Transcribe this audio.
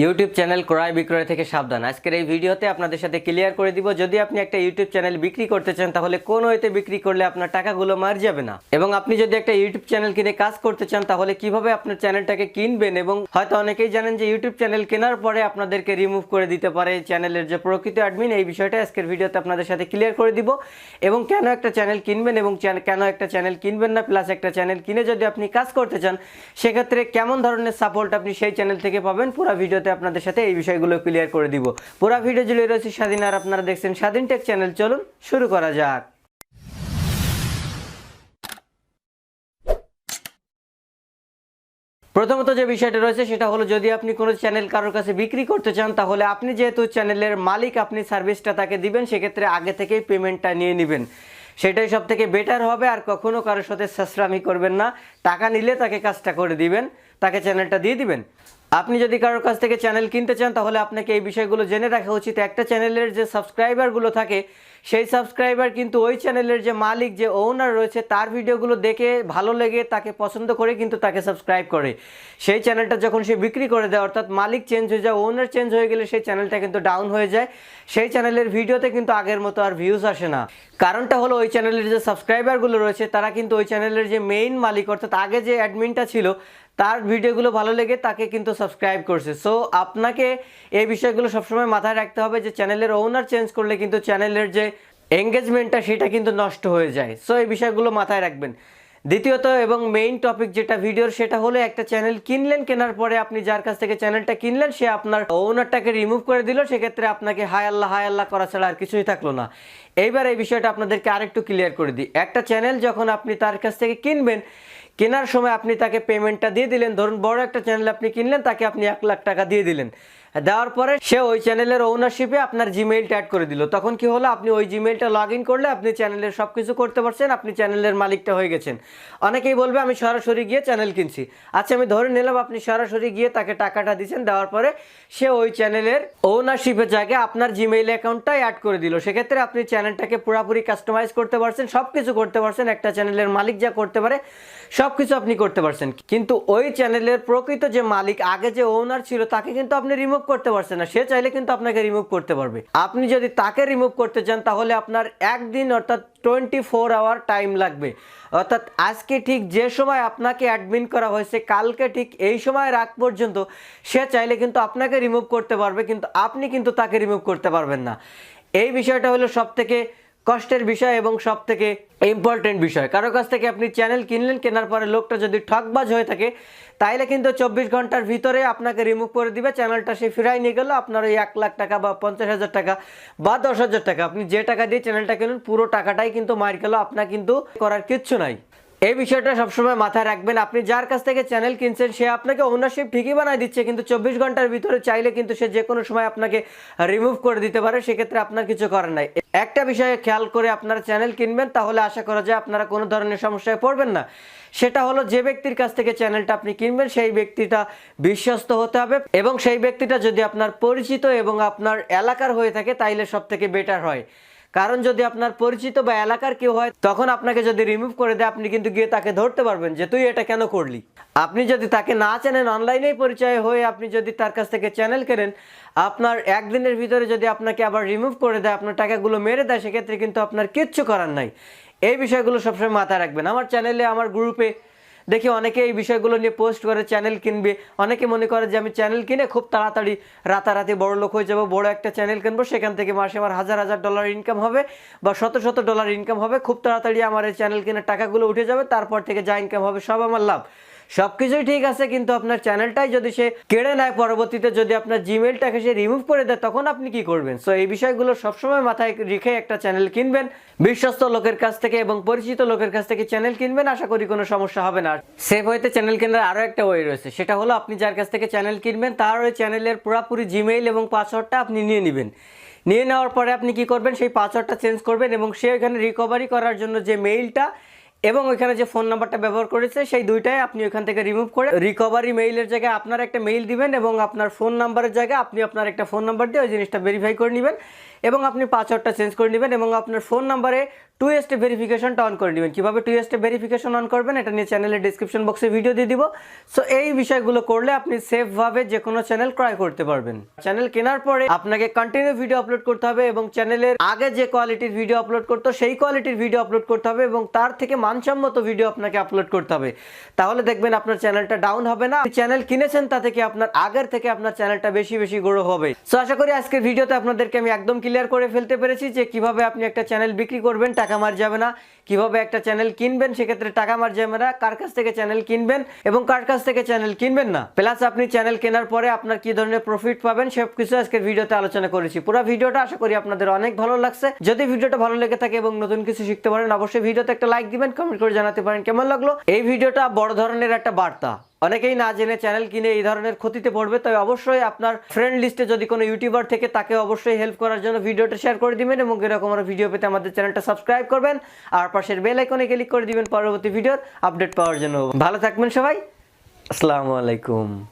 YouTube channel ক্রয় বিক্রয় থেকে সাবধান। আজকের এই ভিডিওতে আপনাদের সাথে ক্লিয়ার করে দিব, যদি আপনি একটা ইউটিউব চ্যানেল বিক্রি করতে চান তাহলে কোন ওয়েতে বিক্রি করলে আপনার টাকাগুলো মার যাবে না, এবং আপনি যদি একটা ইউটিউব চ্যানেল কিনে কাজ করতে চান তাহলে কিভাবে আপনার চ্যানেলটাকে কিনবেন। এবং হয়তো অনেকেই জানেন যে ইউটিউব চ্যানেল কেনার পরে আপনাদেরকে রিমুভ করে দিতে পারে চ্যানেলের যে প্রকৃত অ্যাডমিন। এই বিষয়টা আজকের ভিডিওতে আপনাদের সাথে ক্লিয়ার করে দিব, এবং কেন একটা চ্যানেল কিনবেন এবং কেন একটা চ্যানেল কিনবেন না, প্লাস একটা চ্যানেল কিনে যদি আপনি কাজ করতে চান সেক্ষেত্রে কেমন ধরনের সাপোর্ট আপনি সেই চ্যানেল থেকে পাবেন। পুরো ভিডিওতে আপনাদের সাথে এই বিষয়গুলো ক্লিয়ার করে দিব। পুরো ভিডিও জুড়ে রয়েছে স্বাধীন, আর আপনারা দেখছেন স্বাধীন টেক চ্যানেল। চলুন শুরু করা যাক। প্রথমত যে বিষয়টা রয়েছে সেটা হলো, যদি আপনি কোনো চ্যানেল কারোর কাছে বিক্রি করতে চান তাহলে আপনি যেহেতু চ্যানেলের মালিক, আপনি সার্ভিসটা তাকে দিবেন, সেক্ষেত্রে আগে থেকেই পেমেন্টটা নিয়ে নেবেন। সেটাই সব থেকে বেটার হবে। আর কখনো কারোর সাথে সাশ্রামি করবেন না, টাকা নিলে তাকে কাজটা করে দিবেন, তাকে চ্যানেলটা দিয়ে দিবেন। আপনি যদি কারোর কাছ থেকে চ্যানেল কিনতে চান তাহলে আপনাকে এই বিষয়গুলো জেনে রাখা উচিত। একটা চ্যানেলের যে সাবস্ক্রাইবারগুলো থাকে সেই সাবস্ক্রাইবার কিন্তু ওই চ্যানেলের যে মালিক, যে ওনার রয়েছে, তার ভিডিওগুলো দেখে ভালো লেগে তাকে পছন্দ করে কিন্তু তাকে সাবস্ক্রাইব করে। সেই চ্যানেলটা যখন সে বিক্রি করে দেয়, অর্থাৎ মালিক চেঞ্জ হয়ে যায়, ওনার চেঞ্জ হয়ে গেলে সেই চ্যানেলটা কিন্তু ডাউন হয়ে যায়। সেই চ্যানেলের ভিডিওতে কিন্তু আগের মতো আর ভিউজ আসে না। কারণটা হলো, ওই চ্যানেলের যে সাবস্ক্রাইবারগুলো রয়েছে তারা কিন্তু ওই চ্যানেলের যে মেইন মালিক, অর্থাৎ আগে যে অ্যাডমিনটা ছিল, তার ভিডিওগুলো ভালো লেগে তাকে কিন্তু সাবস্ক্রাইব করছে। সো আপনাকে এই বিষয়গুলো সবসময় মাথায় রাখতে হবে যে চ্যানেলের ওনার চেঞ্জ করলে কিন্তু চ্যানেলের যে এঙ্গেজমেন্টটা সেটা কিন্তু নষ্ট হয়ে যায়। সো এই বিষয়গুলো মাথায় রাখবেন। দ্বিতীয়ত এবং মেইন টপিক যেটা ভিডিওর, সেটা হলো একটা চ্যানেল কিনলেন, কেনার পরে আপনি যার কাছ থেকে চ্যানেলটা কিনলেন সে আপনার ওনারটাকে রিমুভ করে দিল, সেক্ষেত্রে আপনাকে হায় আল্লাহ করা ছাড়া আর কিছুই থাকলো না। এইবার এই বিষয়টা আপনাদেরকে আরেকটু ক্লিয়ার করে দিই। একটা চ্যানেল যখন আপনি তার কাছ থেকে কিনবেন, কেনার সময় আপনি তাকে পেমেন্টটা দিয়ে দিলেন। ধরুন বড় একটা চ্যানেল আপনি কিনলেন, তাকে আপনি 1 লাখ টাকা দিয়ে দিলেন। দেওয়ার পরে সে ওই চ্যানেলের ওনারশিপে আপনার জিমেইলটা অ্যাড করে দিল। তখন কি হলো, আপনি ওই জিমেইলটা লগ ইন করলে আপনি চ্যানেলের সব কিছু করতে পারছেন, আপনি চ্যানেলের মালিকটা হয়ে গেছেন। অনেকেই বলবে আমি সরাসরি গিয়ে চ্যানেল কিনছি। আচ্ছা, আমি ধরে নিলাম আপনি সরাসরি গিয়ে তাকে টাকাটা দিচ্ছেন, দেওয়ার পরে সে ওই চ্যানেলের ওনারশিপের জায়গায় আপনার জিমেইল অ্যাকাউন্টটাই অ্যাড করে দিল। সেক্ষেত্রে আপনি চ্যানেলটাকে পুরোপুরি কাস্টমাইজ করতে পারছেন, সব কিছু করতে পারছেন। একটা চ্যানেলের মালিক যা করতে পারে সব কিছু আপনি করতে পারছেন, কিন্তু ওই চ্যানেলের প্রকৃত যে মালিক, আগে যে ওনার ছিল, তাকে কিন্তু আপনি রিমুভ করতে পারছেন না। সে চাইলে কিন্তু আপনাকে রিমুভ করতে পারবে। আপনি যদি তাকে রিমুভ করতে চান তাহলে আপনার একদিন অর্থাৎ 24 আওয়ার টাইম লাগবে। অর্থাৎ আজকে ঠিক যে সময় আপনাকে অ্যাডমিন করা হয়েছে, কালকে ঠিক এই সময়ের আগ পর্যন্ত সে চাইলে কিন্তু আপনাকে রিমুভ করতে পারবে, কিন্তু আপনি কিন্তু তাকে রিমুভ করতে পারবেন না। এই বিষয়টা হলো সব থেকে কষ্টের বিষয় এবং সব থেকে ইম্পর্টেন্ট বিষয়। কারো কাছ থেকে আপনি চ্যানেল কিনলেন, কেনার পরে লোকটা যদি ঠকবাজ হয়ে থাকে তাইলে কিন্তু 24 ঘন্টার ভিতরে আপনাকে রিমুভ করে দিবে। চ্যানেলটা সে ফিরাই নিয়ে গেল, আপনার ওই 1 লাখ টাকা বা 50,000 টাকা বা 10,000 টাকা, আপনি যে টাকা দিয়ে চ্যানেলটা কিনুন পুরো টাকাটাই কিন্তু মার গেল, আপনার কিন্তু করার কিচ্ছু নাই। এই বিষয়টা সবসময় মাথায় রাখবেন। আপনি যার কাছ থেকে চ্যানেল কিনছেন সে আপনাকে ওনারশিপ ঠিকই বানায় দিচ্ছে, কিন্তু 24 ঘন্টার ভিতরে চাইলে কিন্তু সে যে কোনো সময় আপনাকে রিমুভ করে দিতে পারে। সেক্ষেত্রে আপনার কিছু করার নাই। একটা বিষয়ে খেয়াল করে আপনারা চ্যানেল কিনবেন, তাহলে আশা করা যায় আপনারা কোনো ধরনের সমস্যায় পড়বেন না। সেটা হলো, যে ব্যক্তির কাছ থেকে চ্যানেলটা আপনি কিনবেন সেই ব্যক্তিটা বিশ্বস্ত হতে হবে, এবং সেই ব্যক্তিটা যদি আপনার পরিচিত এবং আপনার এলাকার হয়ে থাকে তাইলে সব থেকে বেটার হয়। কারণ যদি আপনার পরিচিত বা এলাকার কেউ হয়, তখন আপনাকে যদি রিমুভ করে দেয় আপনি কিন্তু গিয়ে তাকে ধরতে পারবেন যে তুই এটা কেন করলি। আপনি যদি তাকে না চেনেন, অনলাইনেই পরিচয় হয়ে আপনি যদি তার কাছ থেকে চ্যানেল কেনেন, আপনার একদিনের ভিতরে যদি আপনাকে আবার রিমুভ করে দেয়, আপনার টাকাগুলো মেরে দেয়, সেক্ষেত্রে কিন্তু আপনার কিচ্ছু করার নাই। এই বিষয়গুলো সবসময় মাথায় রাখবেন। আমার চ্যানেলে, আমার গ্রুপে দেখি অনেকে এই বিষয়গুলো নিয়ে পোস্ট করে চ্যানেল কিনবে। অনেকে মনে করে যে আমি চ্যানেল কিনে খুব তাড়াতাড়ি রাতারাতি বড় লোক হয়ে যাবো, বড় একটা চ্যানেল কিনবো, সেখান থেকে মাসে আমার $1,000 ইনকাম হবে বা $100 ইনকাম হবে, খুব তাড়াতাড়ি আমার এই চ্যানেল কেনার টাকাগুলো উঠে যাবে, তারপর থেকে যা ইনকাম হবে সব আমার লাভ। সবকিছুই ঠিক আছে, কিন্তু আপনার চ্যানেলটাই যদি সে কেড়ে নেয়, পরবর্তীতে যদি আপনার জিমেইলটাকে সে রিমুভ করে দেয়, তখন আপনি কি করবেন? সো এই বিষয়গুলো সবসময় মাথায় রেখে একটা চ্যানেল কিনবেন, বিশ্বস্ত লোকের কাছ থেকে এবং পরিচিত লোকের কাছ থেকে চ্যানেল কিনবেন। আশা করি কোনো সমস্যা হবে না। সেভ হইতে চ্যানেল কেনার আরও একটা ওয়ে রয়েছে, সেটা হলো আপনি যার কাছ থেকে চ্যানেল কিনবেন তার ওই চ্যানেলের পুরোপুরি জিমেইল এবং পাসওয়ার্ডটা আপনি নিয়ে নেবেন। নিয়ে নেওয়ার পরে আপনি কি করবেন, সেই পাসওয়ার্ডটা চেঞ্জ করবেন, এবং সে ওইখানে রিকভারি করার জন্য যে মেইলটা এবং ওইখানে যে ফোন নাম্বারটা ব্যবহার করেছে সেই দুইটাই আপনি ওইখান থেকে রিমুভ করে রিকভারি মেইলের জায়গায় আপনার একটা মেইল দিবেন, এবং আপনার ফোন নাম্বারের জায়গায় আপনি আপনার একটা ফোন নাম্বার দিয়ে ওই জিনিসটা ভেরিফাই করে নেবেন। এবং আপনি পাসওয়ার্ডটা চেঞ্জ করে নেবেন এবং আপনার ফোন নাম্বারে 2 স্টেপ ভেরিফিকেশনটা অন করে নেবেন। কিভাবে 2 স্টেপ ভেরিফিকেশন অন করবেন এটা নিয়ে চ্যানেলের ডেসক্রিপশন বক্সে ভিডিও দিয়ে দিব। সো এই বিষয়গুলো করলে আপনি সেফভাবে যে কোনো চ্যানেল ক্রয় করতে পারবেন। চ্যানেল কেনার পরে আপনাকে কন্টিনিউ ভিডিও আপলোড করতে হবে এবং চ্যানেলের আগে যে কোয়ালিটির ভিডিও আপলোড করতো সেই কোয়ালিটির ভিডিও আপলোড করতে হবে এবং তার থেকে মানসম্মত ভিডিও আপনাকে আপলোড করতে হবে। তাহলে দেখবেন আপনার চ্যানেলটা ডাউন হবে না। চ্যানেল কিনেছেন তা থেকে আপনার আগের থেকে আপনার চ্যানেলটা বেশি বেশি গ্রো হবে। সো আশা করি আজকের ভিডিওতে আপনাদেরকে আমি একদম ক্লিয়ার করে ফেলতে পেরেছি যে কিভাবে আপনি একটা চ্যানেল বিক্রি করবেন, টাকা মার যাবে না, কিভাবে একটা চ্যানেল কিনবেন সেক্ষেত্রে টাকা মার যাবে না, কার কাছ থেকে চ্যানেল কিনবেন এবং কার কাছ থেকে চ্যানেল কিনবেন না, প্লাস আপনি চ্যানেল কেনার পরে আপনার কি ধরনের প্রফিট পাবেন সবকিছু আজকের ভিডিওতে আলোচনা করেছি। পুরো ভিডিওটা আশা করি আপনাদের অনেক ভালো লাগছে। যদি ভিডিওটা ভালো লেগে থাকে এবং নতুন কিছু শিখতে পারেন অবশ্যই ভিডিওতে একটা লাইক দিবেন, কমেন্ট করে জানাতে পারেন কেমন লাগলো। এই ভিডিওটা বড় ধরনের একটা বার্তা, অনেকেই না জেনে চ্যানেল কিনে এই ধরনের ক্ষতিতে পড়বে। তবে অবশ্যই আপনার ফ্রেন্ড লিস্টে যদি কোনো ইউটিউবার থেকে তাকে অবশ্যই হেল্প করার জন্য ভিডিওটা শেয়ার করে দিবেন এবং এরকম আরো ভিডিও পেতে আমাদের চ্যানেলটা সাবস্ক্রাইব করবেন আর পাশের বেল আইকনে ক্লিক করে দিবেন পরবর্তী ভিডিওর আপডেট পাওয়ার জন্য। ভালো থাকবেন সবাই, আসসালামু আলাইকুম।